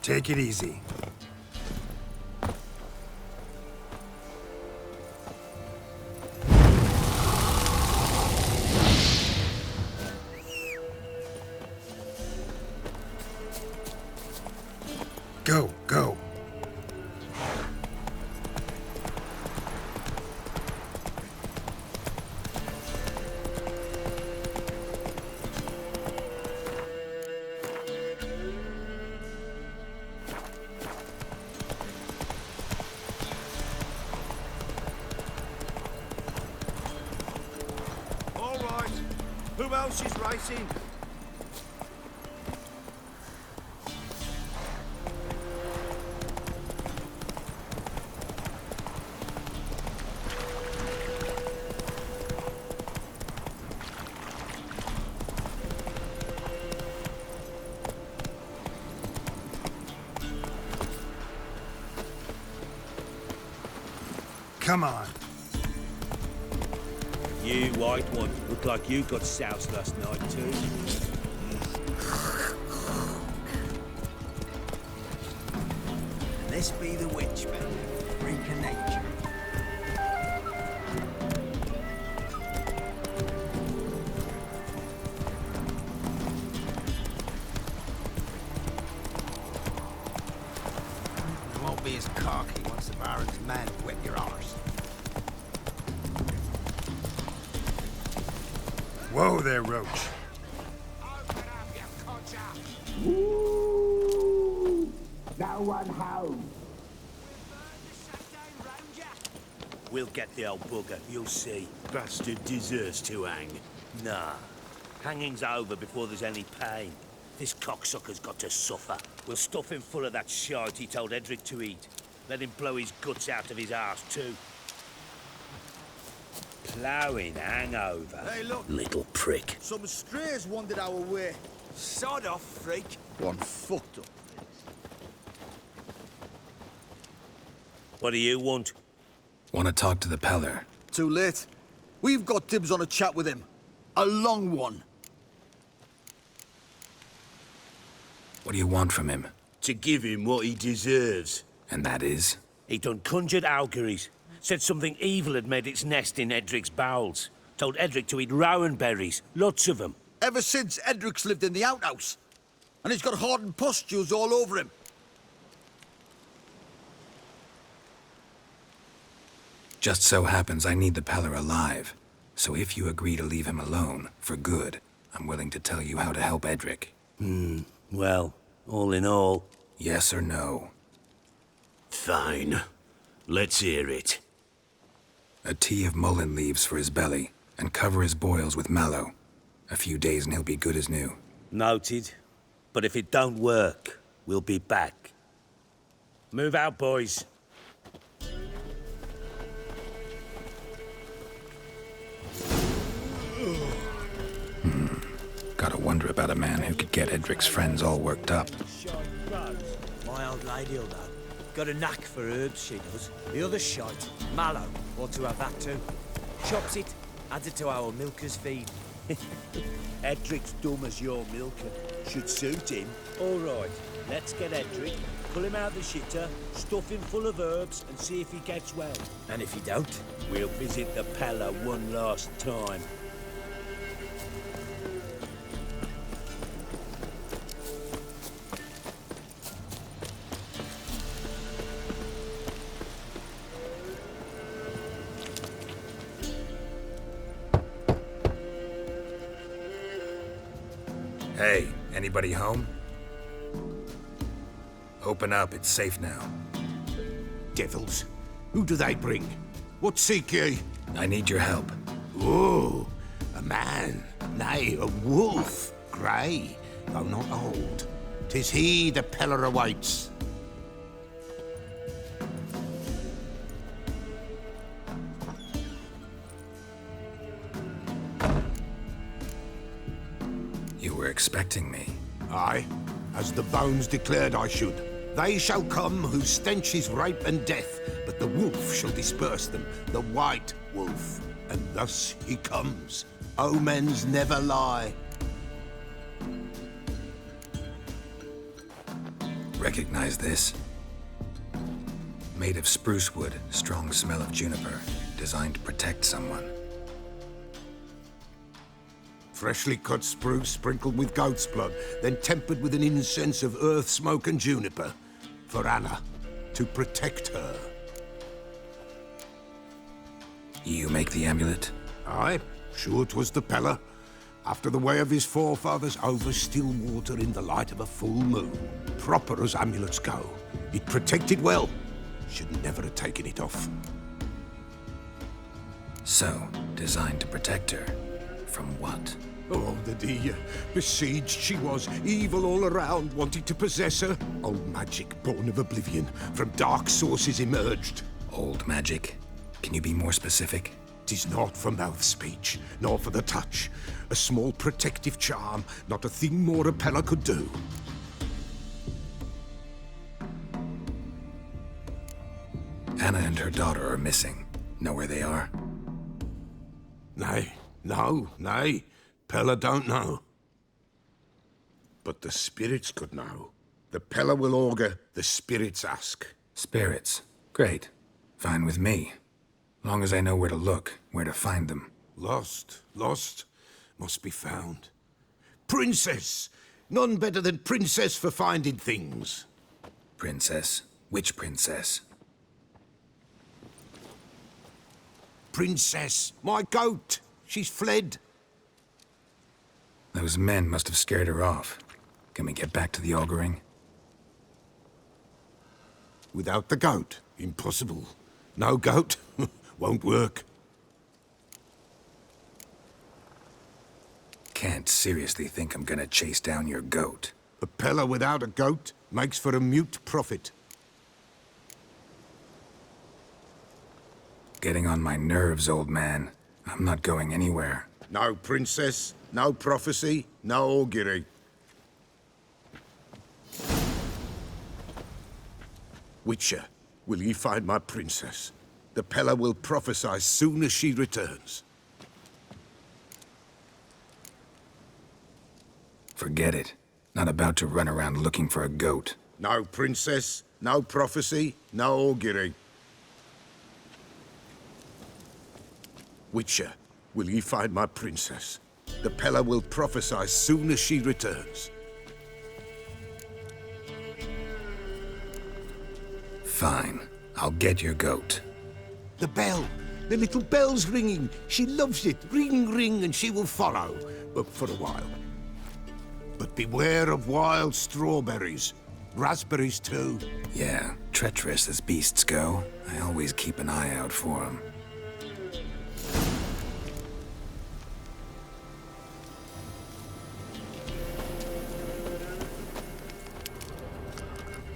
Take it easy. Go, go. All right. Who else is racing? Come on. You white one, look like you got soused last night too. This be the witch, man. Freak of nature. You won't be as cocky once the Baron's men whip your arse. Whoa there, Roach. Ooh, no one home. We'll get the old bugger, you'll see. Bastard deserves to hang. Nah. Hanging's over before there's any pain. This cocksucker's got to suffer. We'll stuff him full of that shite he told Edric to eat. Let him blow his guts out of his arse too. Ploughing hangover. Hey, look. Little prick. Some strays wandered our way. Sod off, freak. One fucked up. What do you want? Want to talk to the Peller? Too late. We've got dibs on a chat with him. A long one. What do you want from him? To give him what he deserves. And that is? He done conjured auguries. Said something evil had made its nest in Edric's bowels. Told Edric to eat rowan berries, lots of them. Ever since Edric's lived in the outhouse. And he's got hardened pustules all over him. Just so happens I need the Peller alive. So if you agree to leave him alone, for good, I'm willing to tell you how to help Edric. Well, all in all... Yes or no? Fine. Let's hear it. A tea of mullein leaves for his belly, and cover his boils with mallow. A few days and he'll be good as new. Noted. But if it don't work, we'll be back. Move out, boys. Gotta wonder about a man who could get Edric's friends all worked up. My old lady'll know. Got a knack for herbs, she does. The other shite, mallow, ought to have that too. Chops it, adds it to our milker's feed. Edric's dumb as your milker. Should suit him. All right, let's get Edric, pull him out the shitter, stuff him full of herbs, and see if he gets well. And if you don't? We'll visit the Peller one last time. Hey, anybody home? Open up, it's safe now. Devils. Who do they bring? What seek ye? I need your help. Oh, a man, nay, a wolf. Grey, though not old. 'Tis he the Peller awaits. You were expecting me. Aye, as the bones declared I should. They shall come whose stench is rape and death, but the wolf shall disperse them, the white wolf. And thus he comes. Omens never lie. Recognize this? Made of spruce wood, strong smell of juniper, designed to protect someone. Freshly cut spruce sprinkled with goat's blood, then tempered with an incense of earth, smoke and juniper. For Anna, to protect her. You make the amulet? Aye, sure 'twas the Pella. After the way of his forefathers, over still water in the light of a full moon. Proper as amulets go. It protected well. Should never have taken it off. So, designed to protect her. From what? Oh, the besieged she was, evil all around, wanting to possess her. Old magic, born of oblivion, from dark sources emerged. Old magic? Can you be more specific? 'Tis not for mouth speech, nor for the touch. A small protective charm, not a thing more a Pella could do. Anna and her daughter are missing. Know where they are? Nay, nay. Pella don't know. But the spirits could know. The Pella will augur, the spirits ask. Spirits. Great. Fine with me. Long as I know where to look, where to find them. Lost, must be found. Princess! None better than Princess for finding things. Princess? Which princess? Princess, my goat! She's fled. Those men must have scared her off. Can we get back to the auguring? Without the goat, impossible. No goat, won't work. Can't seriously think I'm gonna chase down your goat. A Pella without a goat makes for a mute prophet. Getting on my nerves, old man. I'm not going anywhere. No princess, no prophecy, no augury. Witcher, will ye find my princess? The Pella will prophesy soon as she returns. Forget it. Not about to run around looking for a goat. No princess, no prophecy, no augury. Witcher, will ye find my princess? The Pella will prophesy soon as she returns. Fine. I'll get your goat. The bell! The little bell's ringing. She loves it. Ring, ring, and she will follow. But for a while. But beware of wild strawberries. Raspberries, too. Yeah, treacherous as beasts go. I always keep an eye out for them.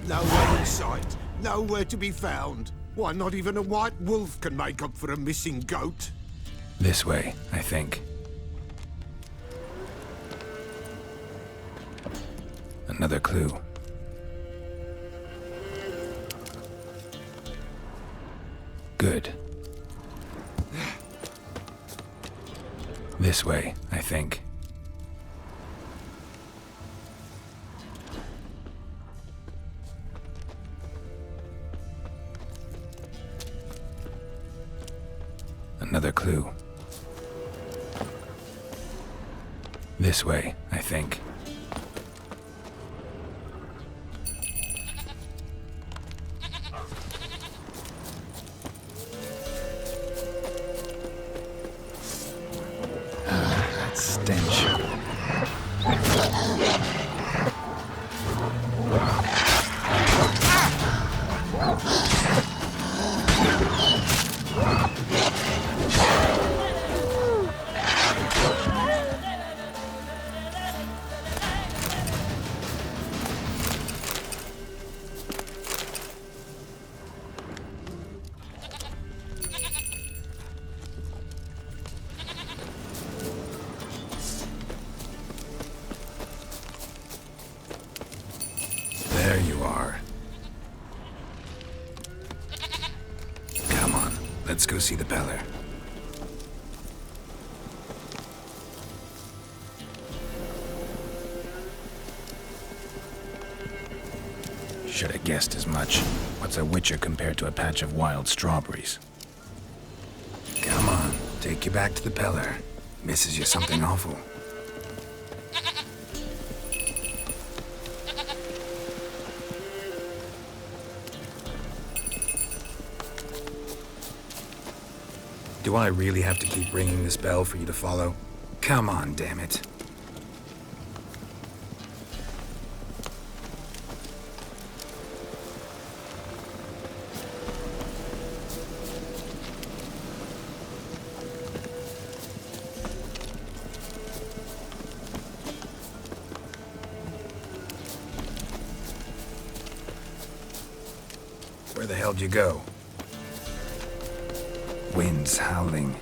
Nowhere in sight. Nowhere to be found. Why, not even a white wolf can make up for a missing goat. This way, I think. Another clue. Good. This way, I think. Another clue. This way, I think. That stench. There you are. Come on, let's go see the Beller. Should have guessed as much. What's a witcher compared to a patch of wild strawberries? Come on, take you back to the Pellar. Misses you something awful. Do I really have to keep ringing this bell for you to follow? Come on, damn it. Where the hell did you go? Wind's howling.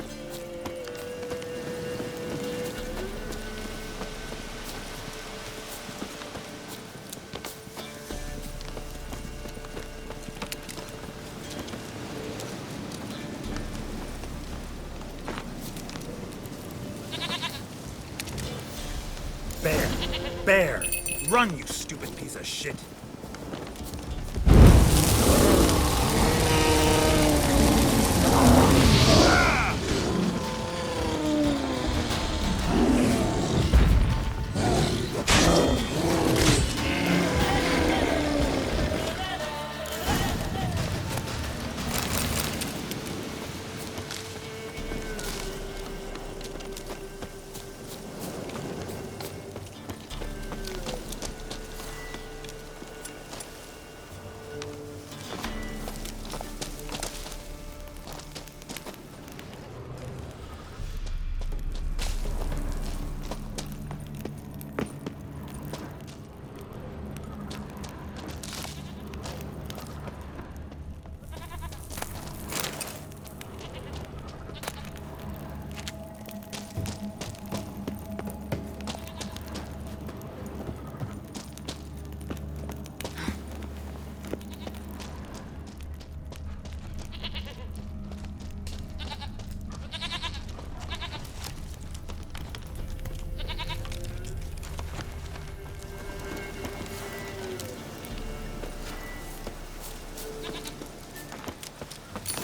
Bear! Run, you stupid piece of shit!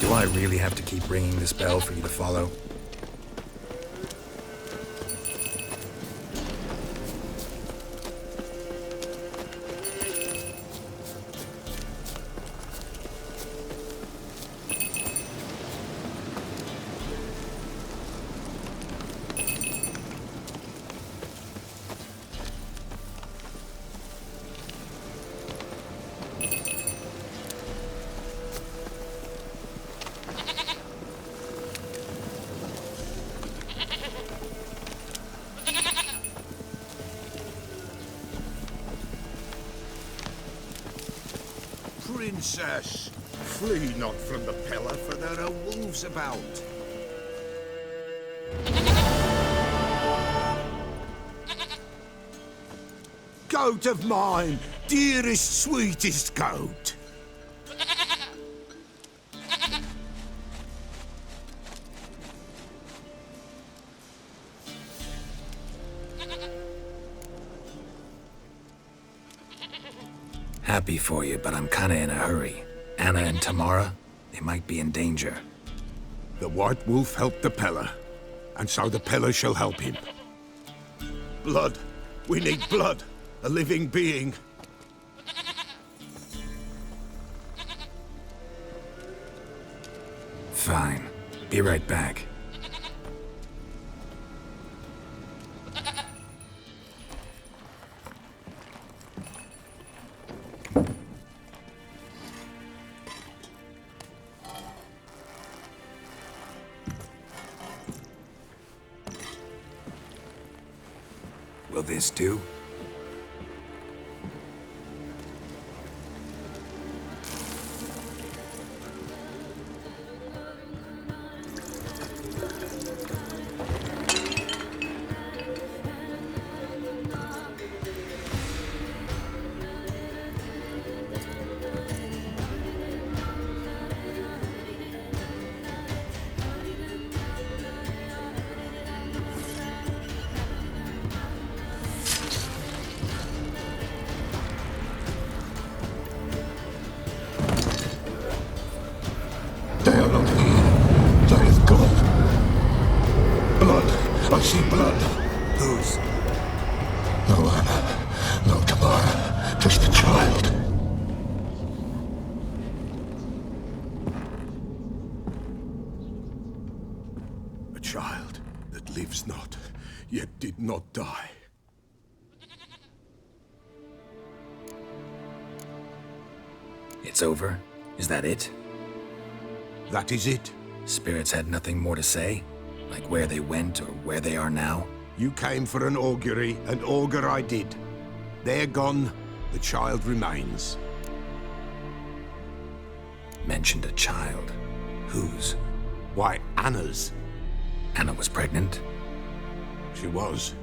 Do I really have to keep ringing this bell for you to follow? Princess, flee not from the Pellar, for there are wolves about. Goat of mine, dearest, sweetest goat. Happy for you, but I'm kinda in a hurry. Anna and Tamara, they might be in danger. The White Wolf helped the Pellar, and so the Pellar shall help him. Blood. We need blood. A living being. Fine. Be right back. Will this do? No Anna, no Tamara, just the child. A child that lives not, yet did not die. It's over? Is that it? That is it. Spirits had nothing more to say? Like where they went or where they are now? You came for an augury, and augur I did. They're gone, the child remains. Mentioned a child. Whose? Why, Anna's. Anna was pregnant? She was,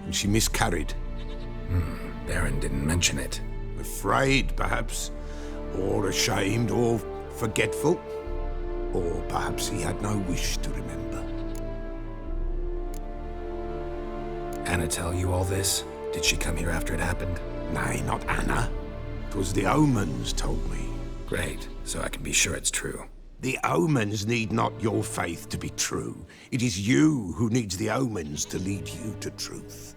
and she miscarried. Baron didn't mention it. Afraid, perhaps, or ashamed, or forgetful. Or perhaps he had no wish to remember. Anna tell you all this? Did she come here after it happened? Nay, not Anna. 'Twas the omens told me. Great, so I can be sure it's true. The omens need not your faith to be true. It is you who needs the omens to lead you to truth.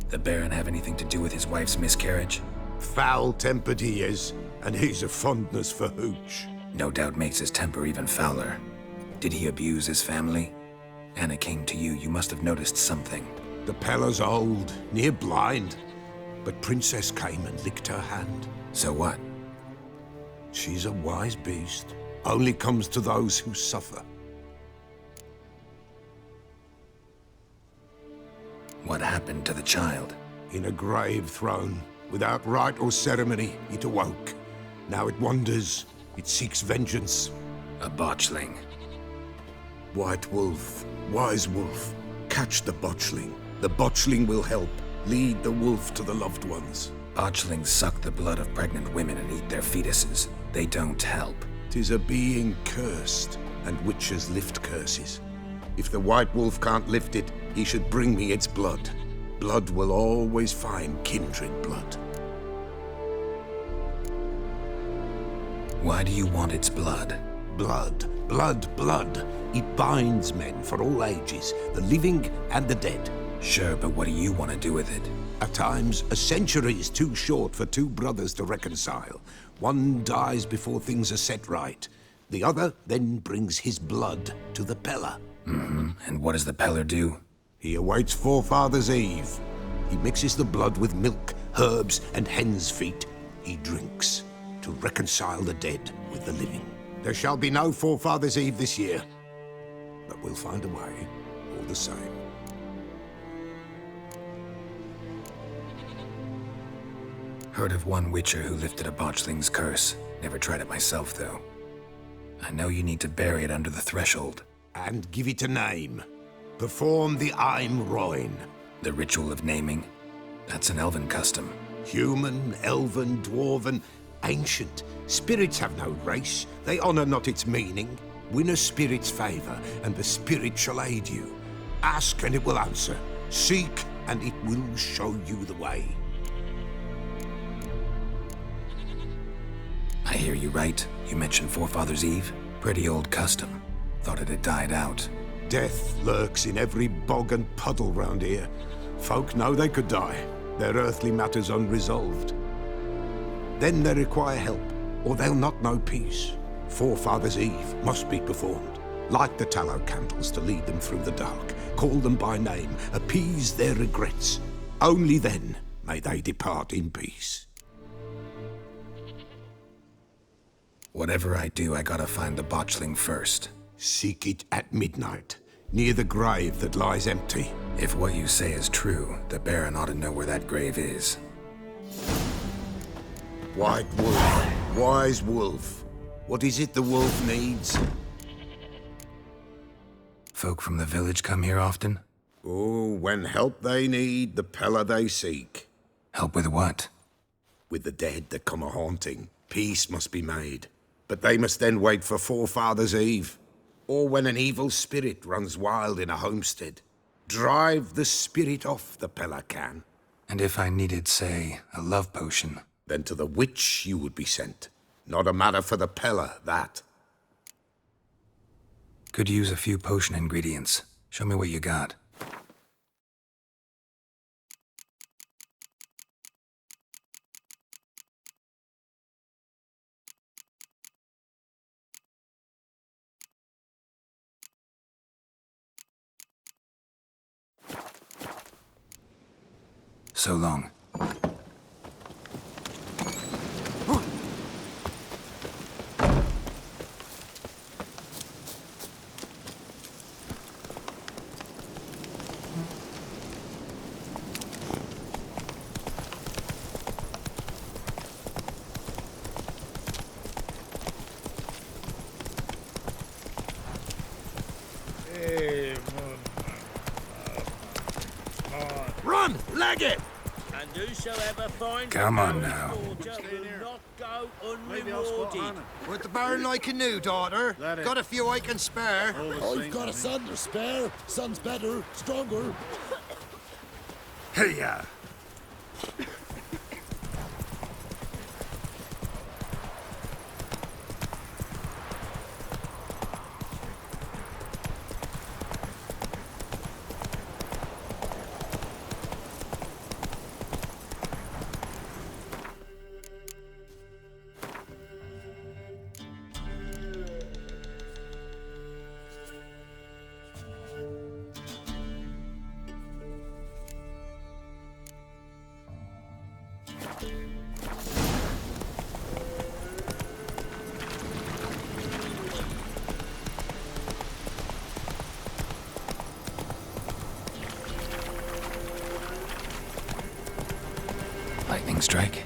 The Baron have anything to do with his wife's miscarriage? Foul-tempered he is, and he's a fondness for hooch. No doubt makes his temper even fouler. Did he abuse his family? Anna came to you, you must have noticed something. The Pella's old, near blind, but Princess came and licked her hand. So what? She's a wise beast. Only comes to those who suffer. What happened to the child? In a grave thrown, without rite or ceremony, it awoke. Now it wanders, it seeks vengeance. A botchling. White wolf, wise wolf, catch the botchling. The botchling will help, lead the wolf to the loved ones. Botchlings suck the blood of pregnant women and eat their fetuses. They don't help. 'Tis a being cursed, and witches lift curses. If the white wolf can't lift it, he should bring me its blood. Blood will always find kindred blood. Why do you want its blood? Blood, blood, blood. It binds men for all ages, the living and the dead. Sure, but what do you want to do with it? At times, a century is too short for two brothers to reconcile. One dies before things are set right. The other then brings his blood to the Pella. And what does the Peller do? He awaits Forefathers' Eve. He mixes the blood with milk, herbs, and hen's feet. He drinks to reconcile the dead with the living. There shall be no Forefathers' Eve this year, but we'll find a way, all the same. Heard of one witcher who lifted a botchling's curse. Never tried it myself, though. I know you need to bury it under the threshold. And give it a name. Perform the Aim Roin. The ritual of naming? That's an elven custom. Human, elven, dwarven, ancient. Spirits have no race. They honor not its meaning. Win a spirit's favor, and the spirit shall aid you. Ask, and it will answer. Seek, and it will show you the way. I hear you right. You mentioned Forefathers' Eve? Pretty old custom. Thought it had died out. Death lurks in every bog and puddle round here. Folk know they could die, their earthly matters unresolved. Then they require help, or they'll not know peace. Forefathers' Eve must be performed. Light the tallow candles to lead them through the dark. Call them by name, appease their regrets. Only then may they depart in peace. Whatever I do, I gotta find the botchling first. Seek it at midnight, near the grave that lies empty. If what you say is true, the Baron ought to know where that grave is. White wolf, wise wolf. What is it the wolf needs? Folk from the village come here often? Oh, when help they need, the Pella they seek. Help with what? With the dead that come a-haunting, peace must be made. But they must then wait for Forefathers' Eve, or when an evil spirit runs wild in a homestead. Drive the spirit off, the Pella can. And if I needed, say, a love potion? Then to the witch you would be sent. Not a matter for the Pella, that. Could use a few potion ingredients. Show me what you got. So long. Run! Leg it! And whosoever finds Come on the now. forger will not go unrewarded. Would the Baron like a new daughter? Got a few I can spare. I've got a son to spare. Son's better, stronger. Hey, ya! Lightning strike.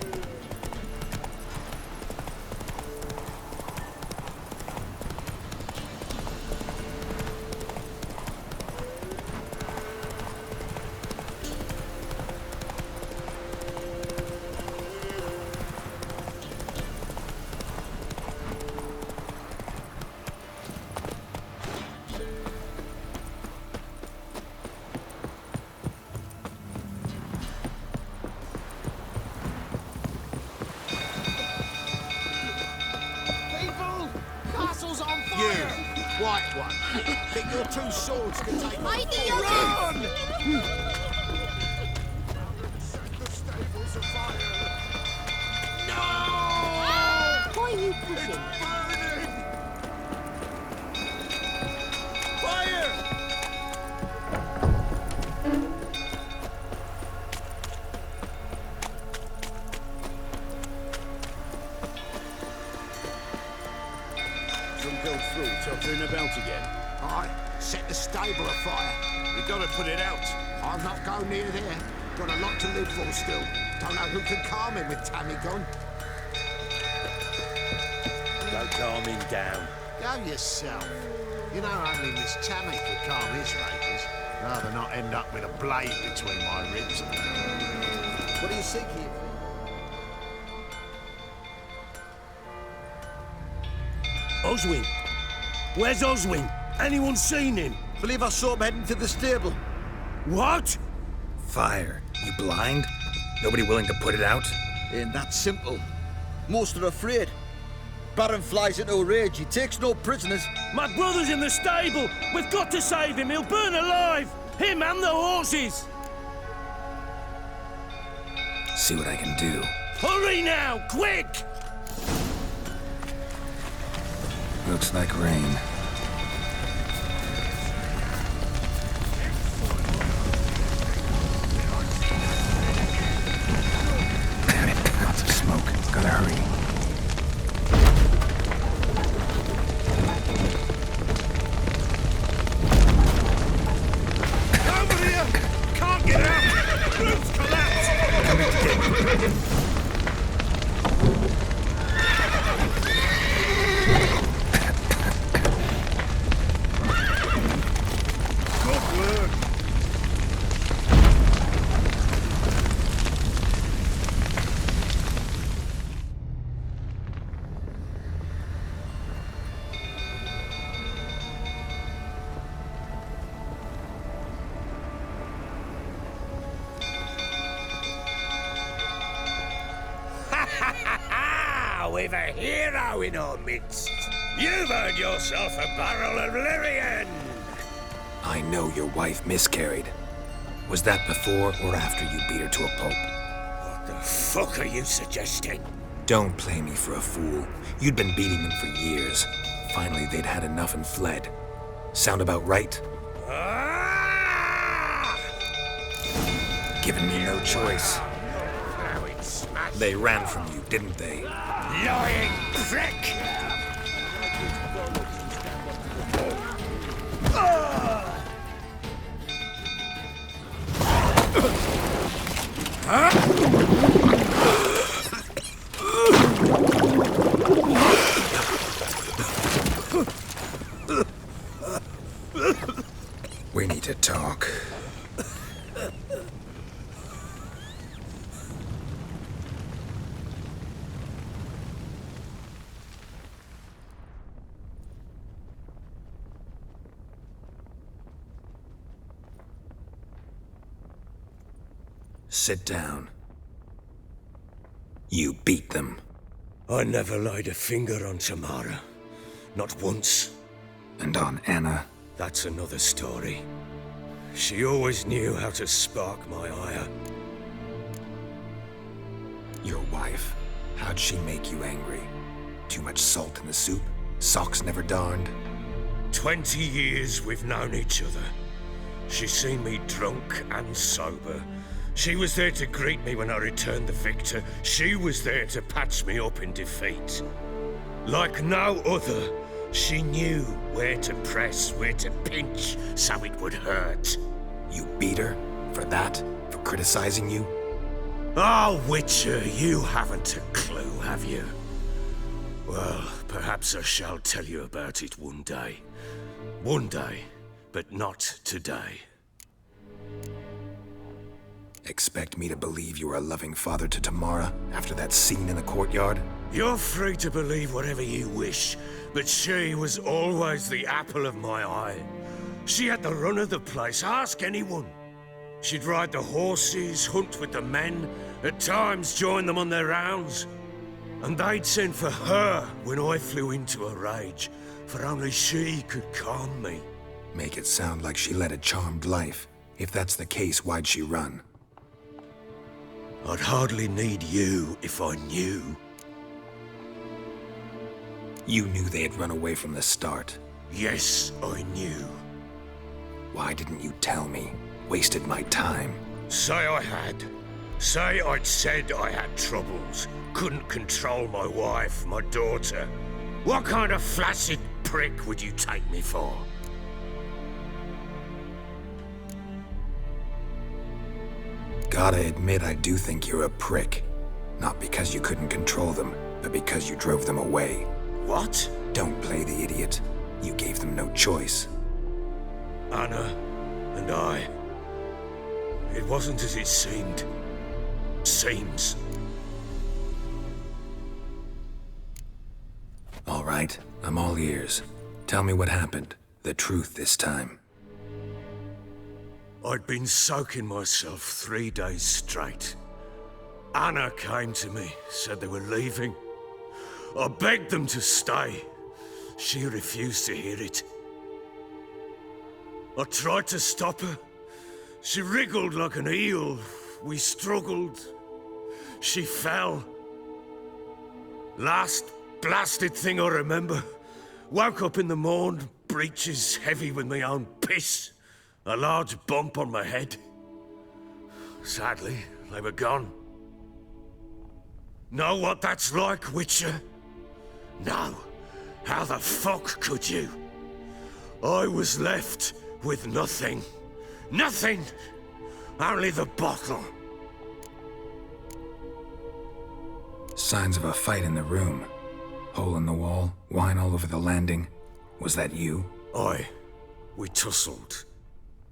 White one. Think your two swords can take on Mighty four. Run! Set the stables afire. No! Why are you pushing? Burning! Fire! Some go through, tottering about again. Aye, set the stable afire. We gotta put it out. I'll not go near there. Got a lot to live for still. Don't know who can calm him with Tammy gone. Go calm him down. Go yourself. You know only Miss Tammy could calm his rages. Rather not end up with a blade between my ribs. What do you seek here? Oswin! Where's Oswin? Anyone seen him? Believe I saw him heading to the stable. What? Fire. You blind? Nobody willing to put it out? Ain't that simple. Most are afraid. Baron flies into a rage. He takes no prisoners. My brother's in the stable! We've got to save him! He'll burn alive! Him and the horses! See what I can do. Hurry now! Quick! Looks like rain. Lots of smoke. Gotta hurry. Over here! Can't get out! Roof's collapsed! Coming to get you. Good work! We've a hero in our midst. You've earned yourself a barrel of Lyrian. I know your wife miscarried. Was that before or after you beat her to a pulp? What the fuck are you suggesting? Don't play me for a fool. You'd been beating them for years. Finally, they'd had enough and fled. Sound about right? Ah! given me no choice. They ran from you, didn't they? Lying prick! We need to talk. Sit down. You beat them. I never laid a finger on Tamara. Not once. And on Anna? That's another story. She always knew how to spark my ire. Your wife. How'd she make you angry? Too much salt in the soup? Socks never darned? 20 years we've known each other. She's seen me drunk and sober. She was there to greet me when I returned the victor. She was there to patch me up in defeat. Like no other, she knew where to press, where to pinch, so it would hurt. You beat her? For that? For criticizing you? Oh, Witcher, you haven't a clue, have you? Well, perhaps I shall tell you about it one day. One day, but not today. Expect me to believe you were a loving father to Tamara after that scene in the courtyard? You're free to believe whatever you wish, but she was always the apple of my eye. She had the run of the place, ask anyone. She'd ride the horses, hunt with the men, at times join them on their rounds. And they'd send for her when I flew into a rage, for only she could calm me. Make it sound like she led a charmed life. If that's the case, why'd she run? I'd hardly need you if I knew. You knew they had run away from the start. Yes, I knew. Why didn't you tell me? Wasted my time. Say I had. Say I'd said I had troubles. Couldn't control my wife, my daughter. What kind of flaccid prick would you take me for? Gotta admit, I do think you're a prick. Not because you couldn't control them, but because you drove them away. What? Don't play the idiot. You gave them no choice. Anna and I. It wasn't as it seemed. Seems. All right, I'm all ears. Tell me what happened. The truth this time. I'd been soaking myself 3 days straight. Anna came to me, said they were leaving. I begged them to stay. She refused to hear it. I tried to stop her. She wriggled like an eel. We struggled. She fell. Last blasted thing I remember. Woke up in the morn, breeches heavy with my own piss. A large bump on my head. Sadly, they were gone. Know what that's like, Witcher? No. How the fuck could you? I was left with nothing. Nothing! Only the bottle. Signs of a fight in the room. Hole in the wall, wine all over the landing. Was that you? Aye. We tussled.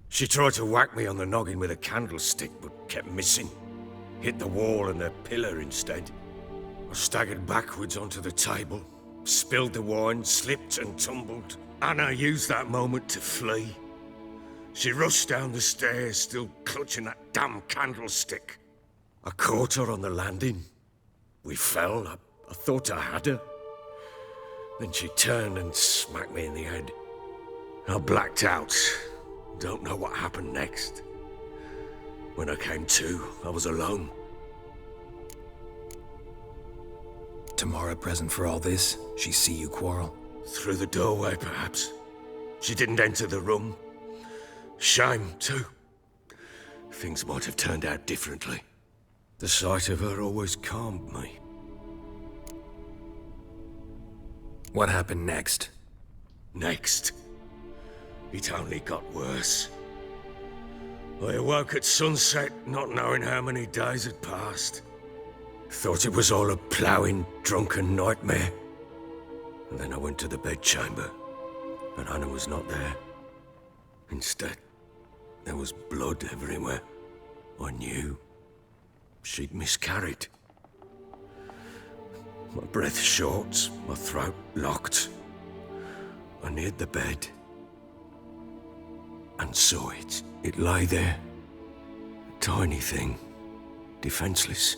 She tried to whack me on the noggin with a candlestick, but kept missing. Hit the wall and a pillar instead. I staggered backwards onto the table, spilled the wine, slipped and tumbled. Anna used that moment to flee. She rushed down the stairs, still clutching that damn candlestick. I caught her on the landing. We fell. I thought I had her. Then she turned and smacked me in the head. I blacked out. Don't know what happened next. When I came to, I was alone. Tamara present for all this? She see you quarrel? Through the doorway, perhaps. She didn't enter the room. Shame, too. things might have turned out differently. The sight of her always calmed me. What happened next? Next, it only got worse. I awoke at sunset, not knowing how many days had passed. Thought it was all a ploughing, drunken nightmare. And then I went to the bedchamber, and Anna was not there. Instead, there was blood everywhere. I knew she'd miscarried. My breath short, my throat locked. I neared the bed and saw it. It lay there, a tiny thing, defenseless,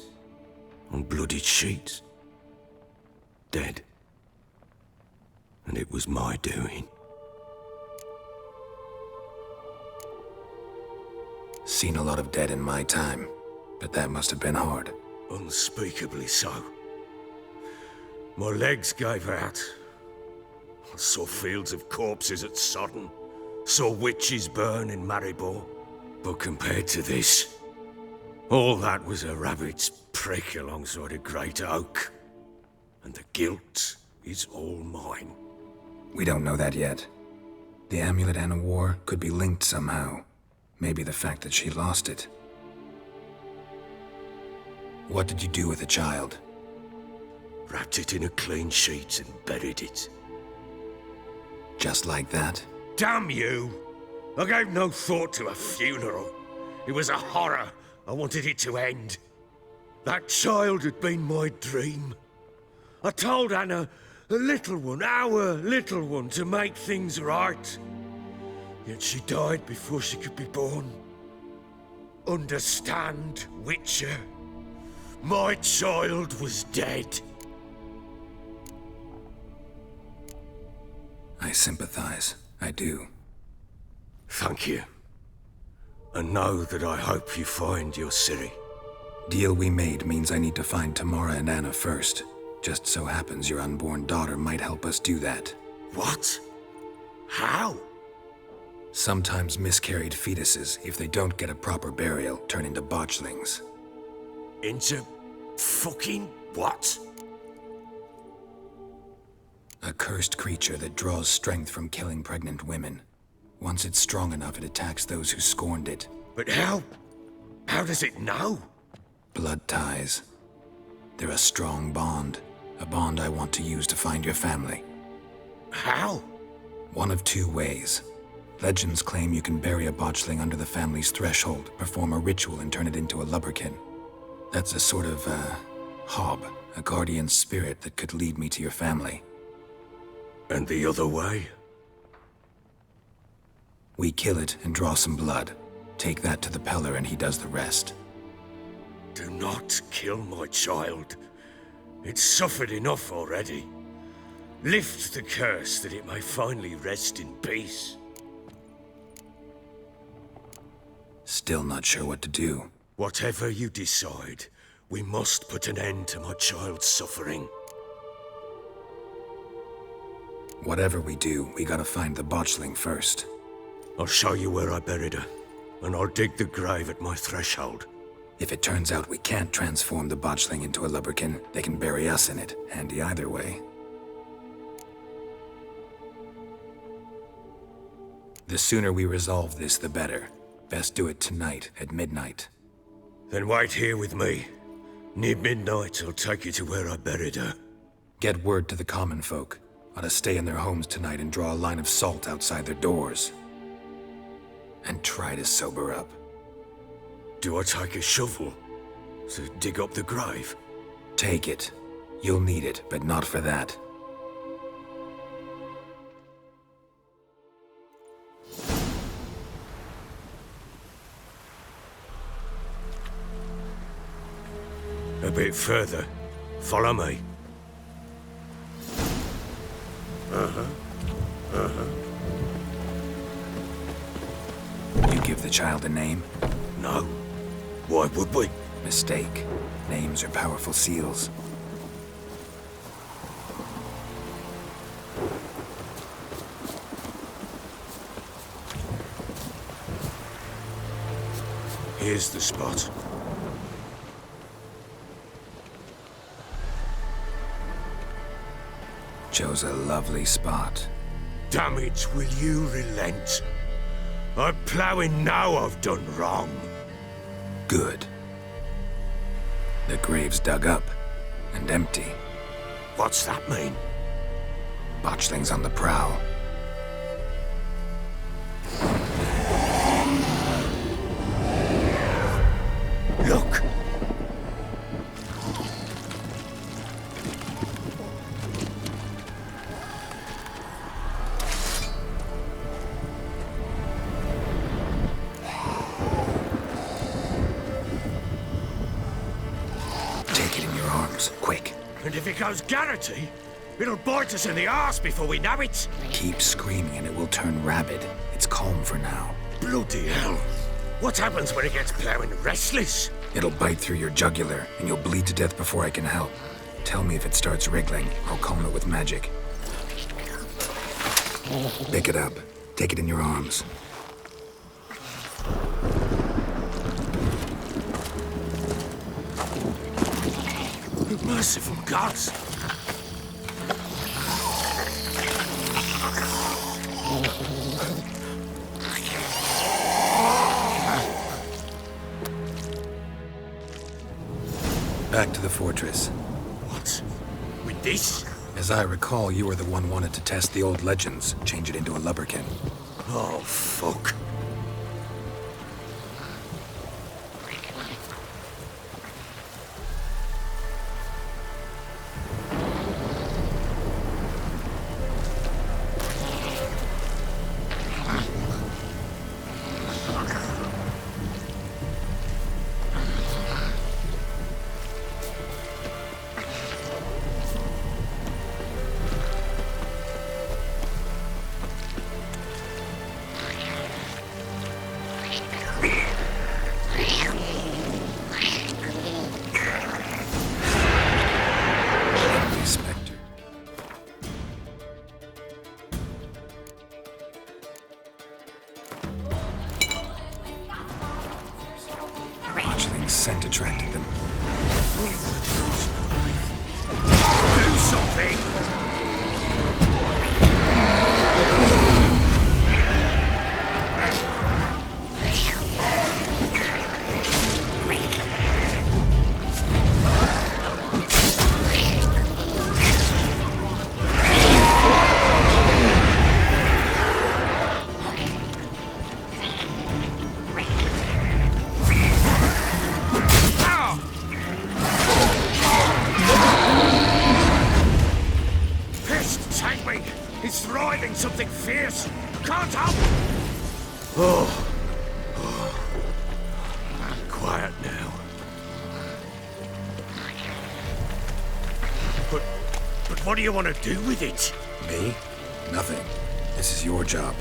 on bloodied sheets, dead. And it was my doing. Seen a lot of dead in my time, but that must have been hard. Unspeakably so. My legs gave out. I saw fields of corpses at Sodden. Saw witches burn in Maribor. But compared to this, all that was a rabbit's prick alongside a great oak. And the guilt is all mine. We don't know that yet. The amulet Anna wore could be linked somehow. Maybe the fact that she lost it. What did you do with the child? Wrapped it in a clean sheet and buried it. Just like that? Damn you! I gave no thought to a funeral. It was a horror. I wanted it to end. That child had been my dream. I told Anna, the little one, our little one, to make things right. Yet she died before she could be born. Understand, Witcher? My child was dead. I sympathize. I do. Thank you. And know that I hope you find your Ciri. Deal we made means I need to find Tamara and Anna first. Just so happens your unborn daughter might help us do that. What? How? Sometimes miscarried fetuses, if they don't get a proper burial, turn into botchlings. Into fucking what? A cursed creature that draws strength from killing pregnant women. Once it's strong enough, it attacks those who scorned it. But how? How does it know? Blood ties. They're a strong bond. A bond I want to use to find your family. How? One of two ways. Legends claim you can bury a botchling under the family's threshold, perform a ritual, and turn it into a lubberkin. That's a sort of, hob, a guardian spirit that could lead me to your family. And the other way? We kill it and draw some blood. Take that to the Peller and he does the rest. Do not kill my child. It's suffered enough already. Lift the curse that it may finally rest in peace. Still not sure what to do. Whatever you decide, we must put an end to my child's suffering. Whatever we do, we gotta find the botchling first. I'll show you where I buried her, and I'll dig the grave at my threshold. If it turns out we can't transform the botchling into a lubberkin, they can bury us in it. Handy either way. The sooner we resolve this, the better. Best do it tonight, at midnight. Then wait here with me. Near midnight, I'll take you to where I buried her. Get word to the common folk. Ought to stay in their homes tonight and draw a line of salt outside their doors. And try to sober up. Do I take a shovel to dig up the grave? Take it. You'll need it, but not for that. A bit further. Follow me. You give the child a name? No. Why would we? Mistake. Names are powerful seals. Here's the spot. Chose a lovely spot. Damn it, will you relent? I'm ploughing now I've done wrong. Good. The grave's dug up and empty. What's that mean? Botchling's on the prowl. Look! Take it in your arms, quick. And if it goes Garrity, it'll bite us in the arse before we know it. Keep screaming and it will turn rabid. It's calm for now. Bloody hell. What happens when it gets ploughing restless? It'll bite through your jugular, and you'll bleed to death before I can help. Tell me if it starts wriggling. I'll calm it with magic. Pick it up. Take it in your arms. Merciful gods! Back to the fortress. What? With this? As I recall, you were the one wanted to test the old legends, change it into a lubberkin. Oh, fuck. Botchling's scent attracted them. Do something! He's thriving something fierce. Can't help. Oh. Quiet now. But what do you want to do with it? Me? Nothing. This is your job.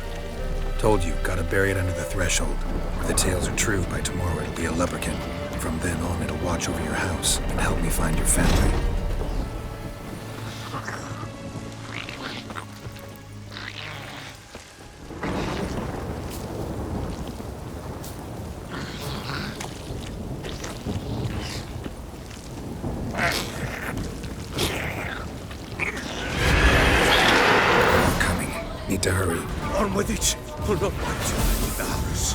Told you, gotta bury it under the threshold. If the tales are true, by tomorrow it'll be a lubberkin. From then on, it'll watch over your house and help me find your family. Need to hurry. On with it. I'll not mind dealing with the house.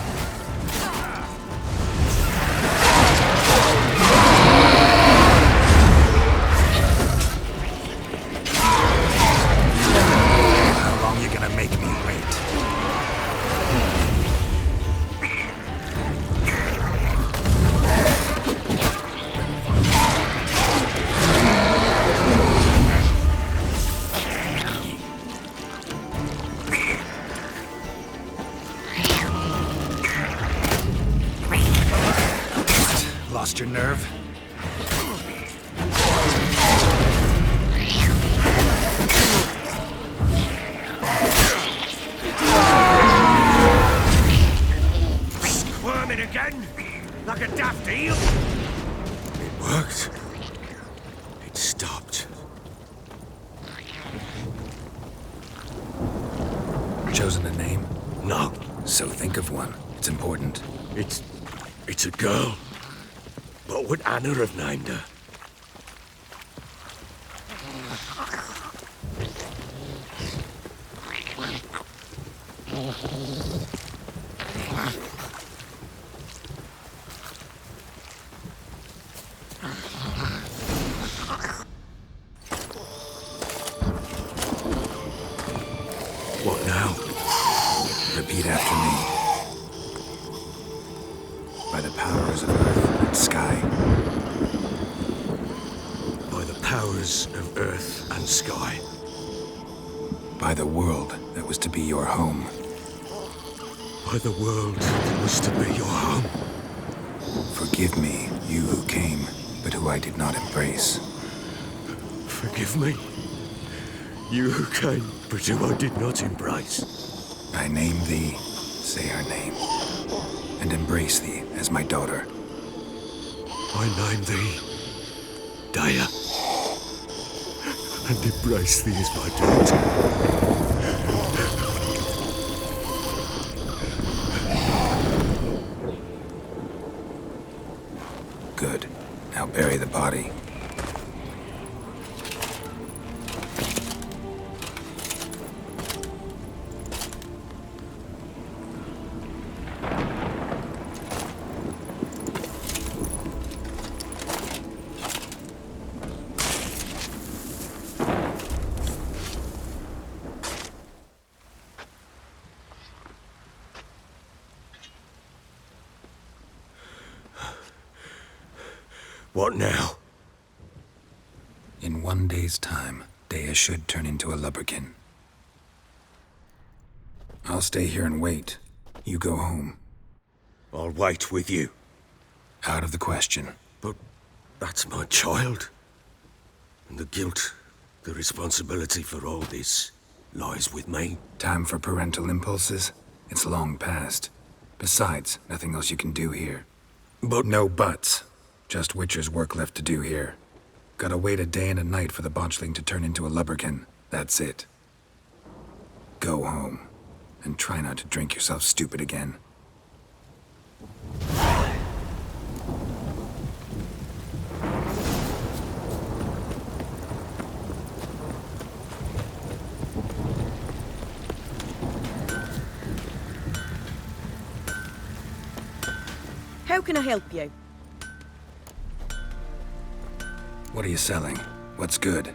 How long you gonna make me wait? Lost your nerve? Squirming again? Like a daft eel? It worked. It stopped. Chosen a name? No. So think of one. It's important. It's It's a girl. What would Anna have named her? What now? Repeat after me. By the powers of earth and sky. By the powers of earth and sky. By the world that was to be your home. By the world that was to be your home. Forgive me, you who came, but who I did not embrace. Forgive me. You who came, but who I did not embrace. I name thee, say her name, and embrace thee as my daughter. I name thee Daya, and embrace thee as my daughter. Good. Now bury the body. What now? In 1 day's time, Daya should turn into a lubberkin. I'll stay here and wait. You go home. I'll wait with you. Out of the question. But that's my child. And the guilt, the responsibility for all this lies with me. Time for parental impulses? It's long past. Besides, nothing else you can do here. But No buts. Just Witcher's work left to do here. Gotta wait a day and a night for the Botchling to turn into a lubberkin. That's it. Go home. And try not to drink yourself stupid again. How can I help you? What are you selling? What's good?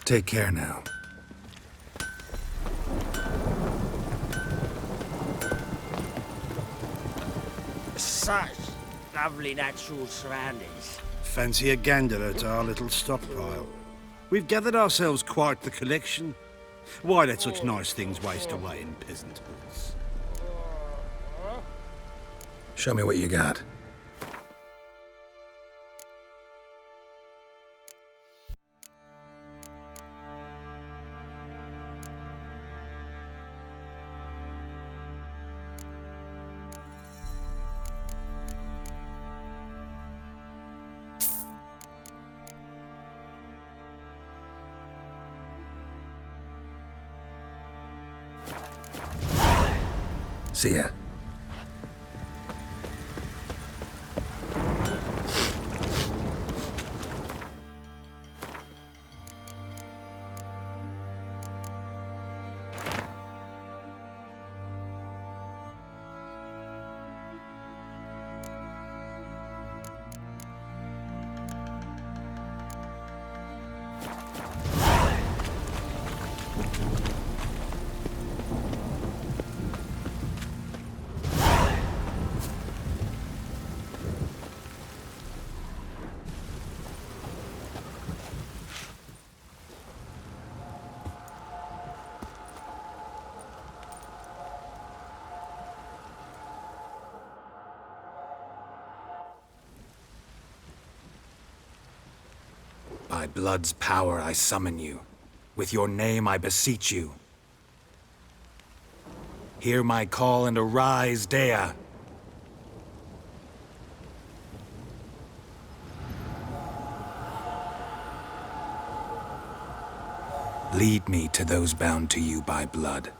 Take care now. Such lovely natural surroundings. Fancy a gander at our little stockpile. We've gathered ourselves quite the collection. Why let such nice things waste away in peasant hoods? Show me what you got. See ya. By blood's power I summon you. With your name I beseech you. Hear my call and arise, Dea. Lead me to those bound to you by blood.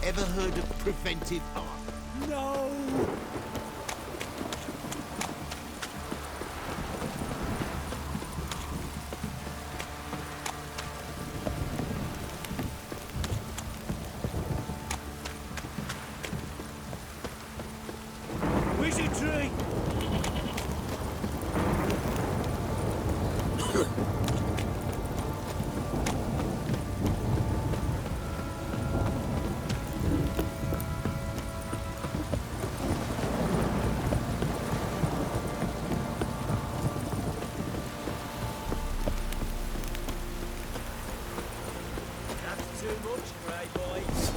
Ever heard of preventive art? No! Wizardry! That's too much, Grey Boys.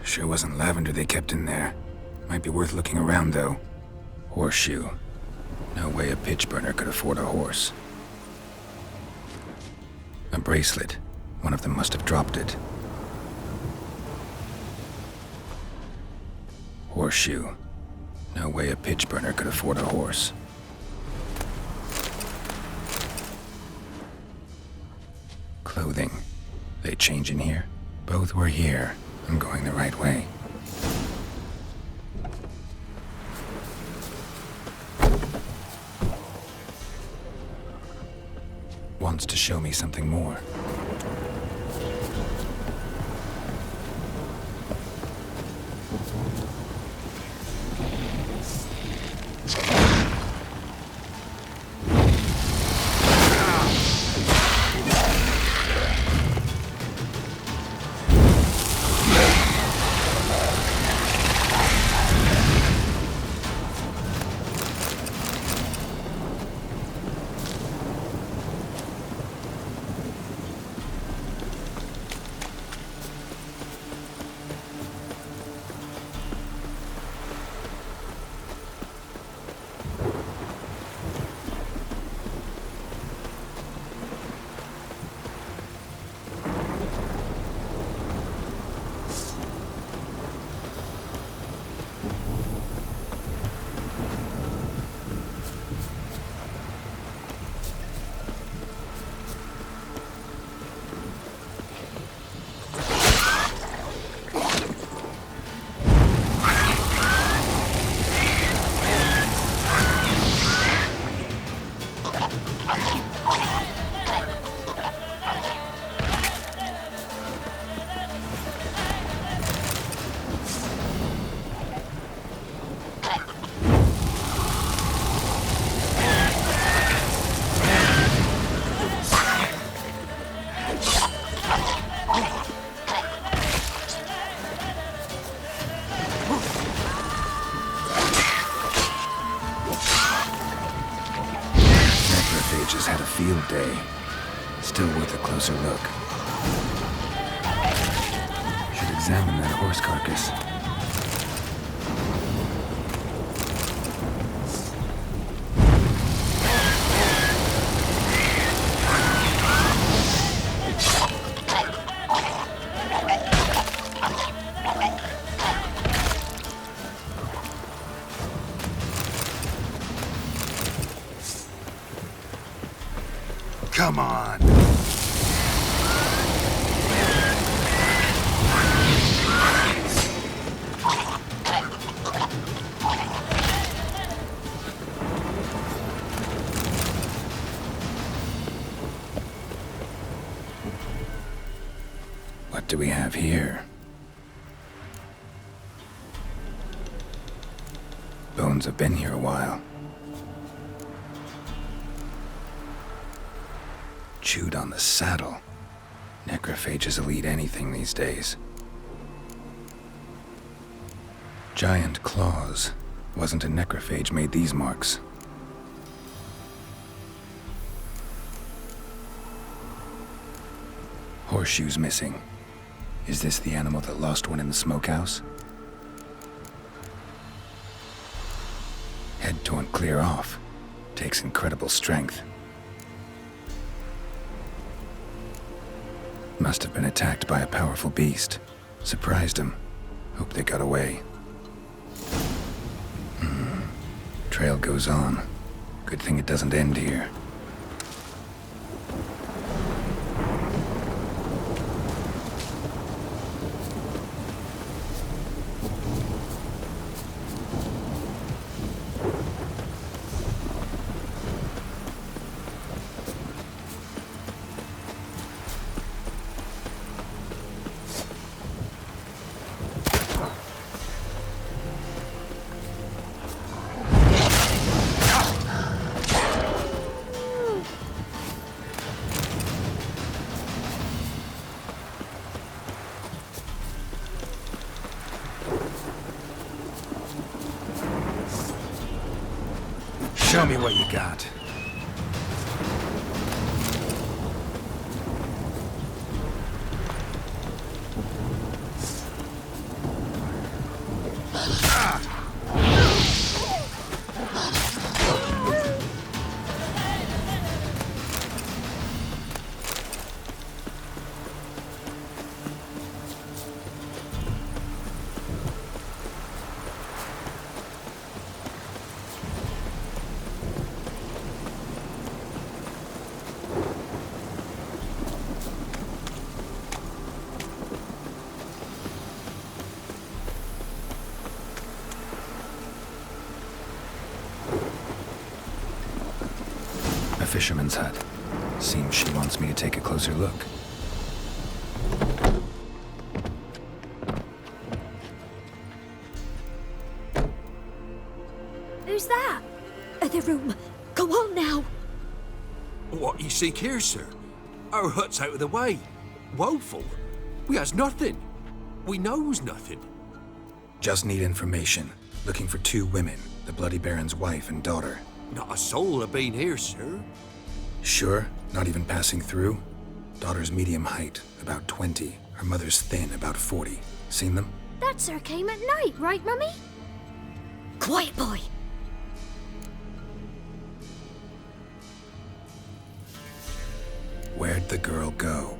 Sure wasn't lavender they kept in there. Might be worth looking around, though. Horseshoe. No way a pitch burner could afford a horse. A bracelet. One of them must have dropped it. Horseshoe. No way a pitch burner could afford a horse. Clothing. They change in here? Both were here. I'm going the right way. Wants to show me something more. Just had a field day. Still worth a closer look. Should examine that horse carcass. Come on. What do we have here? Bones have been here a while. Chewed on the saddle. Necrophages will eat anything these days. Giant claws. Wasn't a necrophage made these marks. Horseshoes missing. Is this the animal that lost one in the smokehouse? Head torn clear off. Takes incredible strength. Must have been attacked by a powerful beast. Surprised him. Hope they got away. Trail goes on. Good thing it doesn't end here. Show me what you got. Fisherman's hut. Seems she wants me to take a closer look. Who's that? The room. Go on now. What you seek here, sir? Our hut's out of the way. Woeful. We has nothing. We knows nothing. Just need information. Looking for 2 women, the Bloody Baron's wife and daughter. Not a soul have been here, sir. Sure? Not even passing through? Daughter's medium height, about 20. Her mother's thin, about 40. Seen them? That sir came at night, right, Mummy? Quiet, boy. Where'd the girl go?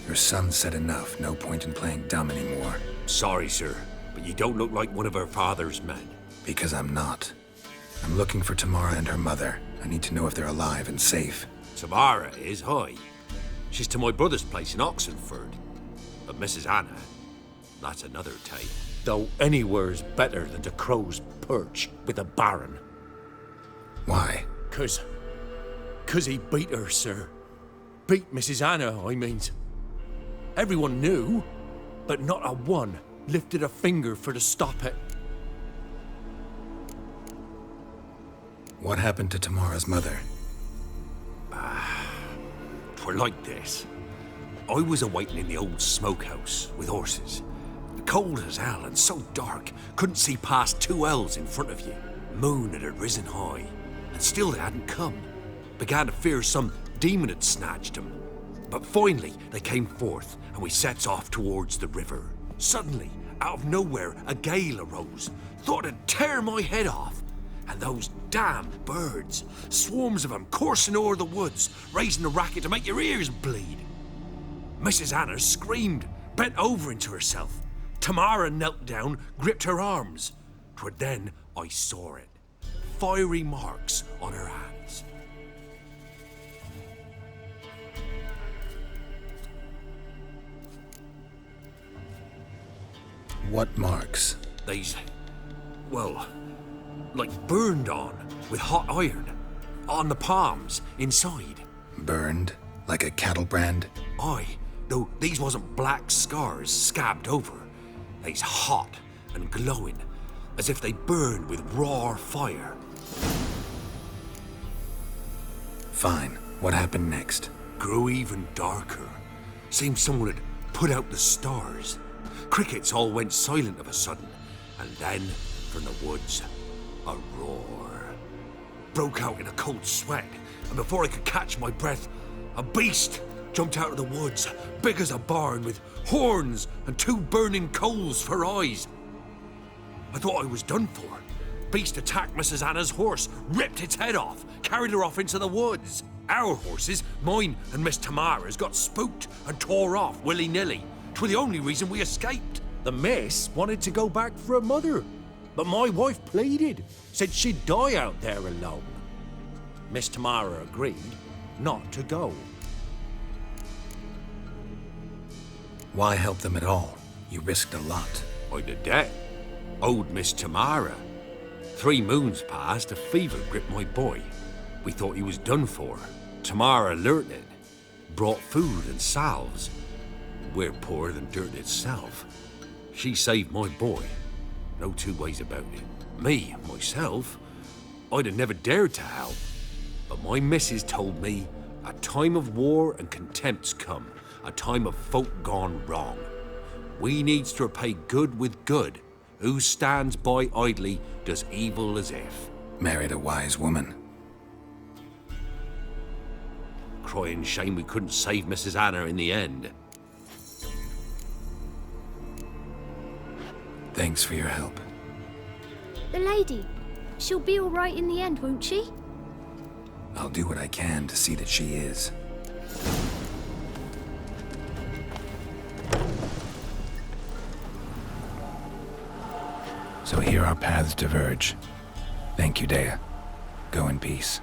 Your son said enough. No point in playing dumb anymore. Sorry, sir, but you don't look like one of our father's men. Because I'm not. I'm looking for Tamara and her mother. I need to know if they're alive and safe. Tamara is, hi. She's to my brother's place in Oxenford. But Mrs. Anna, that's another tale. Though anywhere's better than the Crow's Perch with a baron. Why? 'Cause he beat her, sir. Beat Mrs. Anna, I means. Everyone knew, but not a one lifted a finger for to stop it. What happened to Tamara's mother? 'Twere like this. I was awaiting in the old smokehouse with horses. Cold as hell and so dark, couldn't see past 2 ells in front of you. Moon had risen high, and still they hadn't come. Began to fear some demon had snatched them. But finally they came forth, and we sets off towards the river. Suddenly, out of nowhere, a gale arose. Thought it'd tear my head off. And those damn birds, swarms of them coursing o'er the woods, raising a racket to make your ears bleed. Mrs. Anna screamed, bent over into herself. Tamara knelt down, gripped her arms. 'Twere then I saw it. Fiery marks on her hands. What marks? Well, like burned on, with hot iron. On the palms, inside. Burned? Like a cattle brand? Aye, though these wasn't black scars scabbed over. They's hot and glowing, as if they burned with raw fire. Fine. What happened next? Grew even darker. Seemed someone had put out the stars. Crickets all went silent of a sudden, and then, from the woods, a roar. Broke out in a cold sweat, and before I could catch my breath, a beast jumped out of the woods, big as a barn, with horns and 2 burning coals for eyes. I thought I was done for. Beast attacked Mrs. Anna's horse, ripped its head off, carried her off into the woods. Our horses, mine and Miss Tamara's, got spooked and tore off willy-nilly. 'Twas the only reason we escaped. The miss wanted to go back for her mother, but my wife pleaded, said she'd die out there alone. Miss Tamara agreed not to go. Why help them at all? You risked a lot. I'd a debt. Owed Miss Tamara. 3 moons passed, a fever gripped my boy. We thought he was done for. Tamara learnt it. Brought food and salves. We're poorer than dirt itself. She saved my boy. No 2 ways about it. Me, myself, I'd have never dared to help. But my missus told me a time of war and contempt's come. A time of folk gone wrong. We needs to repay good with good. Who stands by idly does evil as if. Married a wise woman. Crying shame we couldn't save Mrs. Anna in the end. Thanks for your help. The lady. She'll be all right in the end, won't she? I'll do what I can to see that she is. So here our paths diverge. Thank you, Dea. Go in peace.